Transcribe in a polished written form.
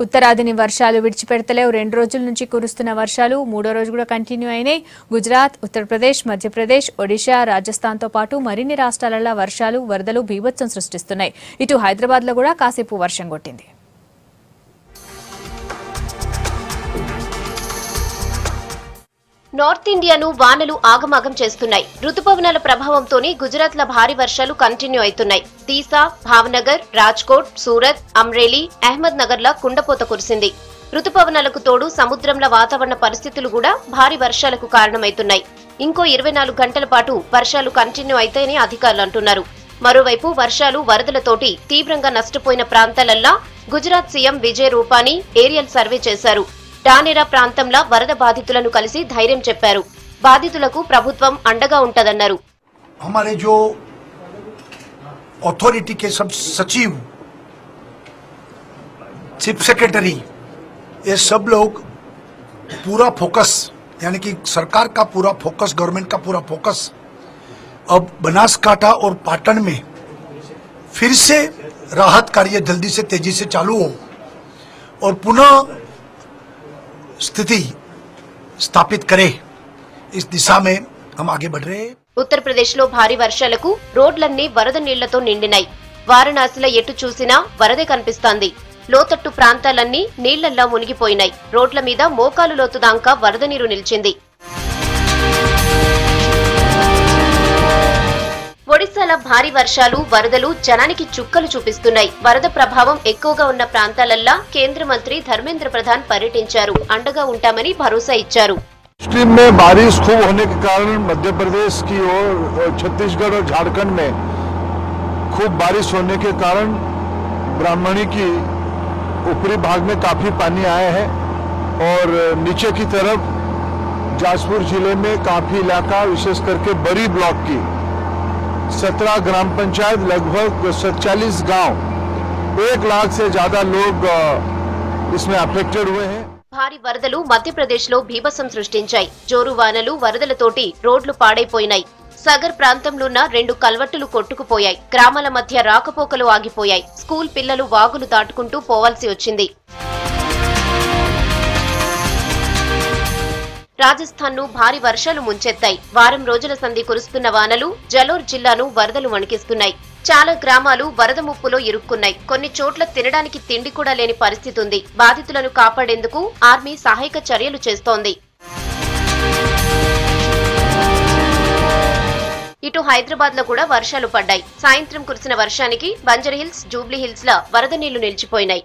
ఉత్తరాదిని వర్షాలు విడిచిపెడతలేవు. 2 రోజుల నుంచి కురుస్తున్న వర్షాలు 3వ రోజు కూడా కంటిన్యూ అయినాయి. గుజరాత్, ఉత్తరప్రదేశ్, మధ్యప్రదేశ్, ఒడిశా, రాజస్థాన్తో పాటు మరిన్ని రాష్ట్రాలలో వర్షాలు, వరదలు బీభత్సం సృష్టిస్తున్నాయి. ఇటు హైదరాబాద్లో కూడా కాసేపు వర్షం కొట్టింది. నార్త్ ఇండియాను వానలు ఆగమాగం చేస్తున్నాయి. రుతుపవనాల ప్రభావంతోనే గుజరాత్ లో భారీ వర్షాలు కంటిన్యూ అవుతున్నాయి. తీసా, భావనగర్, రాజ్కోట్, సూరత్, అమ్రేలీ, అహ్మద్ నగర్ లా కుండపోత కురిసింది. రుతుపవనాలకు తోడు సముద్రంలో వాతావరణ పరిస్థితులు కూడా భారీ వర్షాలకు కారణమవుతున్నాయి. ఇంకో 24 గంటల పాటు వర్షాలు కంటిన్యూ అయితాయని అధికారులు అంటున్నారు. మరోవైపు వర్షాలు, వరదలతోటి తీవ్రంగా నష్టపోయిన ప్రాంతాలల్లా Gujarat CM Vijay Rupani aerial survey చేశారు. డానేరా ప్రాంతంలో వరద బాధితులను కలిసి ధైర్యం చెప్పారు. బాధితులకు ప్రభుత్వం అండగా ఉంటదన్నారు. हमारे जो अथॉरिटी के सब सचिव, चीफ सेक्रेटरी, ये सब लोग पूरा फोकस, यानी कि सरकार का पूरा फोकस, गवर्नमेंट का पूरा फोकस अब बनासकांठा और पाटन में फिर से राहत कार्य जल्दी से तेजी से चालू हो और पुनः स्थिति स्थापित करे, इस दिशा में हम आगे बढ़ रहे हैं. ఉత్తరప్రదేశ్ లో భారీ వర్షాలకు రోడ్లన్నీ వరద నీళ్లతో నిండినాయి. వారణాసిలో ఎటు చూసినా వరదే కనిపిస్తోంది. లోతట్టు ప్రాంతాలన్నీ నీళ్లల్లో మునిగిపోయినాయి. రోడ్ల మీద మోకాలు లోతు దాకా వరద నీరు నిలిచింది. ఒడిశాలో భారీ వర్షాలు, వరదలు జనానికి చుక్కలు చూపిస్తున్నాయి. వరద ప్రభావం ఎక్కువగా ఉన్న ప్రాంతాలల్లా కేంద్ర మంత్రి ధర్మేంద్ర ప్రధాన్ పర్యటించారు. అండగా ఉంటామని భరోసా ఇచ్చారు. स्ट्रीम में बारिश खूब होने के कारण मध्य प्रदेश की ओर, छत्तीसगढ़ और झारखंड में खूब बारिश होने के कारण ब्राह्मणी की ऊपरी भाग में काफी पानी आया है और नीचे की तरफ जाजपुर जिले में काफी इलाका, विशेष करके बरी ब्लॉक की 17 ग्राम पंचायत, लगभग 47 गांव, 1 लाख से ज्यादा लोग इसमें अफेक्टेड हुए हैं. భారీ వరదలు మధ్యప్రదేశ్ లో బీభత్సం సృష్టించాయి. జోరు వానలు, వరదలతోటి రోడ్లు పాడైపోయినాయి. సగర్ ప్రాంతంలో ఉన్న 2 కల్వట్టులు కొట్టుకుపోయాయి. గ్రామాల మధ్య రాకపోకలు ఆగిపోయాయి. స్కూల్ పిల్లలు వాగులు దాటుకుంటూ పోవాల్సి వచ్చింది. రాజస్థాన్ ను భారీ వర్షాలు ముంచెత్తాయి. వారం రోజుల సంధి కురుస్తున్న వానలు జలోర్ జిల్లాను వరదలు వణికిస్తున్నాయి. చాలా గ్రామాలు వరద ముప్పులో ఇరుక్కున్నాయి. కొన్ని చోట్ల తినడానికి తిండి కూడా లేని పరిస్థితి ఉంది. బాధితులను కాపాడేందుకు ఆర్మీ సహాయక చర్యలు చేస్తోంది. ఇటు హైదరాబాద్ లో కూడా వర్షాలు పడ్డాయి. సాయంత్రం కురిసిన వర్షానికి బంజర్ హిల్స్, జూబ్లీ హిల్స్ ల వరద నీళ్లు నిలిచిపోయినాయి.